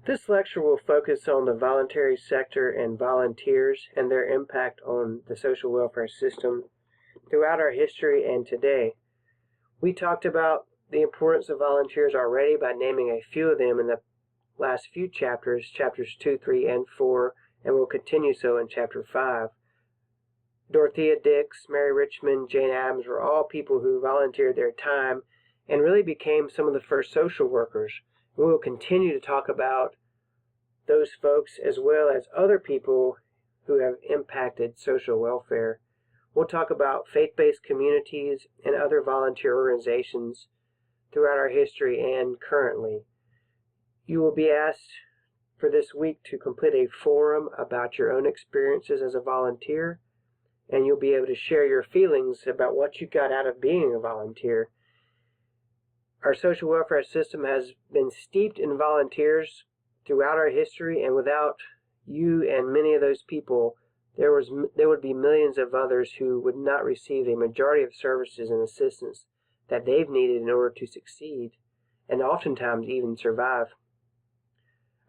This lecture will focus on the voluntary sector and volunteers and their impact on the social welfare system throughout our history and today. We talked about the importance of volunteers already by naming a few of them in the last few chapters, chapters 2, 3, and 4, and we'll continue so in chapter 5. Dorothea Dix, Mary Richmond, Jane Addams were all people who volunteered their time and really became some of the first social workers. And we will continue to talk about those folks as well as other people who have impacted social welfare. We'll talk about faith-based communities and other volunteer organizations throughout our history and currently. You will be asked for this week to complete a forum about your own experiences as a volunteer, and you'll be able to share your feelings about what you got out of being a volunteer. Our social welfare system has been steeped in volunteers throughout our history, and without you and many of those people, there would be millions of others who would not receive a majority of services and assistance that they've needed in order to succeed, and oftentimes even survive.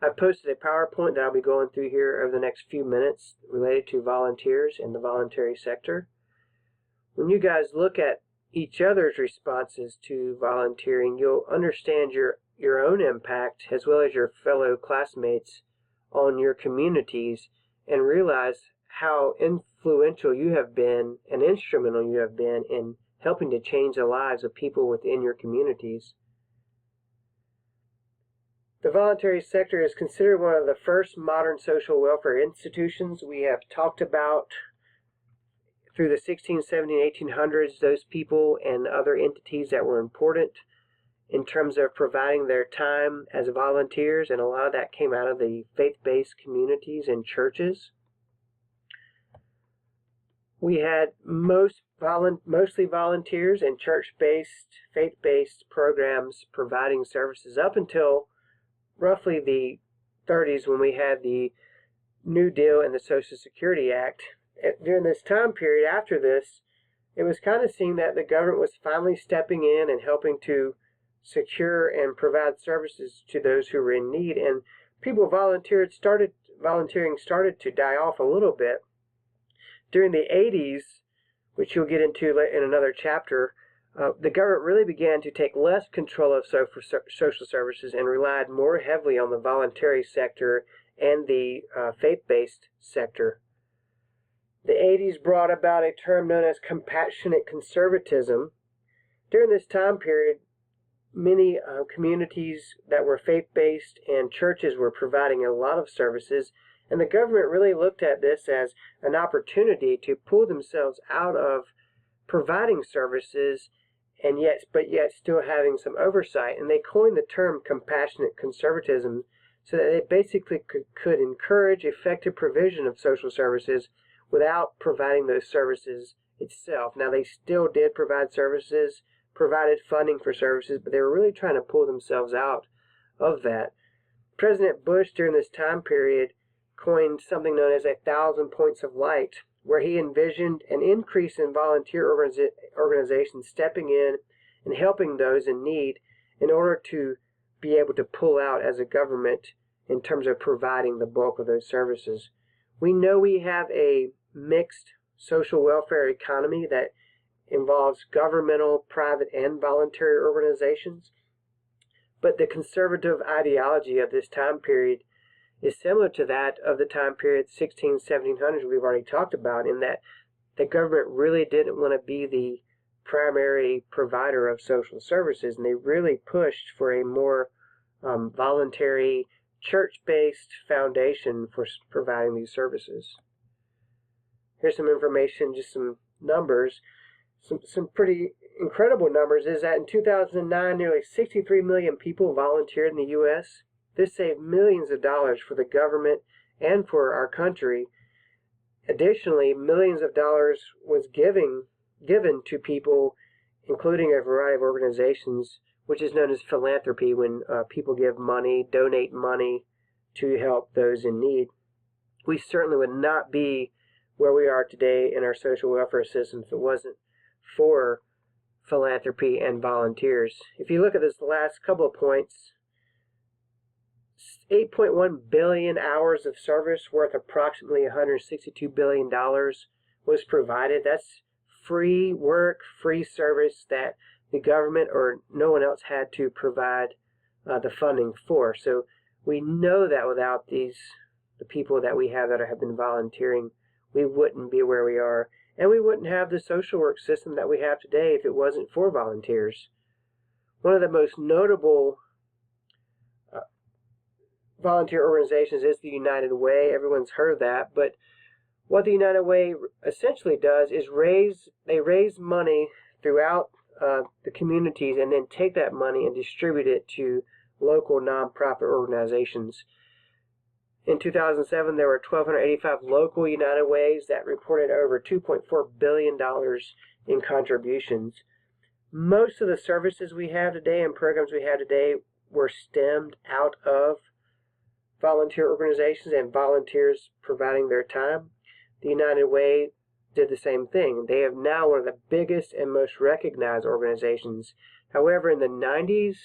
I've posted a PowerPoint that I'll be going through here over the next few minutes related to volunteers and the voluntary sector. When you guys look at each other's responses to volunteering, you'll understand your own impact as well as your fellow classmates on your communities and realize how influential you have been and instrumental you have been in helping to change the lives of people within your communities. The voluntary sector is considered one of the first modern social welfare institutions. We have talked about through the 16, 17, 1800s, those people and other entities that were important in terms of providing their time as volunteers, and a lot of that came out of the faith-based communities and churches. We had mostly volunteers and church-based, faith-based programs providing services up until roughly the 30s when we had the New Deal and the Social Security Act. During this time period after this, it was kind of seen that the government was finally stepping in and helping to secure and provide services to those who were in need, and people volunteering started to die off a little bit. During the 80s, which you'll get into in another chapter, the government really began to take less control of social services and relied more heavily on the voluntary sector and the faith-based sector. The 80s brought about a term known as compassionate conservatism. During this time period, many communities that were faith-based and churches were providing a lot of services, and the government really looked at this as an opportunity to pull themselves out of providing services but yet still having some oversight. And they coined the term compassionate conservatism so that they basically could encourage effective provision of social services without providing those services itself. Now, they still did provide services, provided funding for services, but they were really trying to pull themselves out of that. President Bush, during this time period, coined something known as 1,000 points of light, where he envisioned an increase in volunteer organizations stepping in and helping those in need in order to be able to pull out as a government in terms of providing the bulk of those services. We know we have a mixed social welfare economy that involves governmental, private, and voluntary organizations, but the conservative ideology of this time period is similar to that of the time period 16, 1700s we've already talked about, in that the government really didn't want to be the primary provider of social services, and they really pushed for a more voluntary, church-based foundation for providing these services. Here's some information, just some numbers. Some pretty incredible numbers is that in 2009, nearly 63 million people volunteered in the U.S. This saved millions of dollars for the government and for our country. Additionally, millions of dollars was given to people, including a variety of organizations, which is known as philanthropy, when people give money, donate money to help those in need. We certainly would not be where we are today in our social welfare system if it wasn't for philanthropy and volunteers. If you look at this last couple of points, 8.1 billion hours of service worth approximately $162 billion was provided. That's free work, free service that the government or no one else had to provide the funding for. So we know that without the people that we have that have been volunteering, we wouldn't be where we are. And we wouldn't have the social work system that we have today if it wasn't for volunteers. One of the most notable volunteer organizations is the United Way. Everyone's heard of that, but what the United Way essentially does is they raise money throughout the communities and then take that money and distribute it to local nonprofit organizations. In 2007, there were 1,285 local United Ways that reported over $2.4 billion in contributions. Most of the services we have today and programs we have today were stemmed out of volunteer organizations and volunteers providing their time. The United Way did the same thing. They have now one of the biggest and most recognized organizations. However, in the 90s,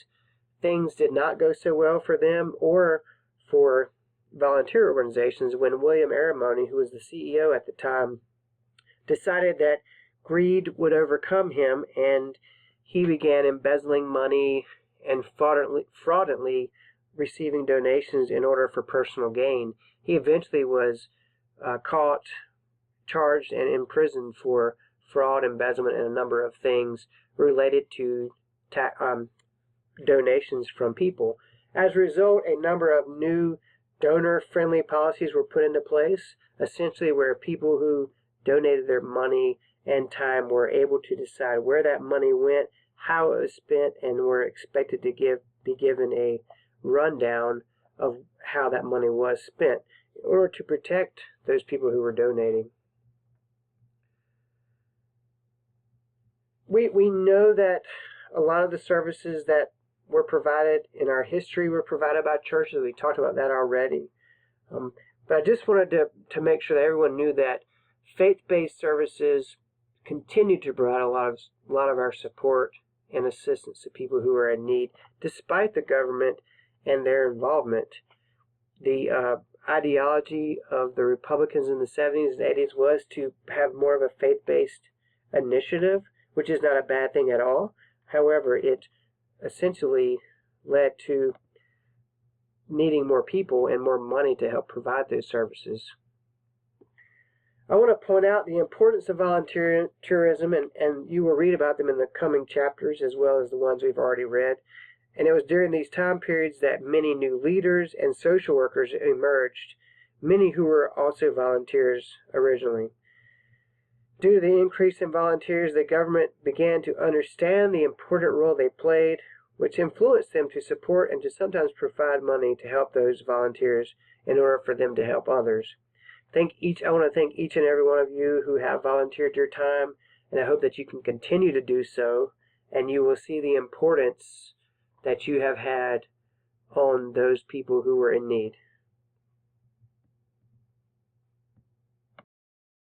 things did not go so well for them or for volunteer organizations when William Aramone, who was the CEO at the time, decided that greed would overcome him, and he began embezzling money and fraudulently receiving donations in order for personal gain. He eventually was caught, charged, and imprisoned for fraud, embezzlement, and a number of things related to donations from people. As a result, a number of new donor-friendly policies were put into place, essentially where people who donated their money and time were able to decide where that money went, how it was spent, and were expected to be given a rundown of how that money was spent in order to protect those people who were donating. We know that a lot of the services that were provided in our history were provided by churches. We talked about that already. But I just wanted to make sure that everyone knew that faith-based services continue to provide a lot of our support and assistance to people who are in need, despite the government and their involvement. The ideology of the Republicans in the 70s and 80s was to have more of a faith-based initiative, which is not a bad thing at all. However, it essentially led to needing more people and more money to help provide those services. I want to point out the importance of volunteerism, and you will read about them in the coming chapters as well as the ones we've already read. And it was during these time periods that many new leaders and social workers emerged, many who were also volunteers originally. Due to the increase in volunteers, the government began to understand the important role they played, which influenced them to support and to sometimes provide money to help those volunteers in order for them to help others. I want to thank each and every one of you who have volunteered your time, and I hope that you can continue to do so, and you will see the importance that you have had on those people who were in need.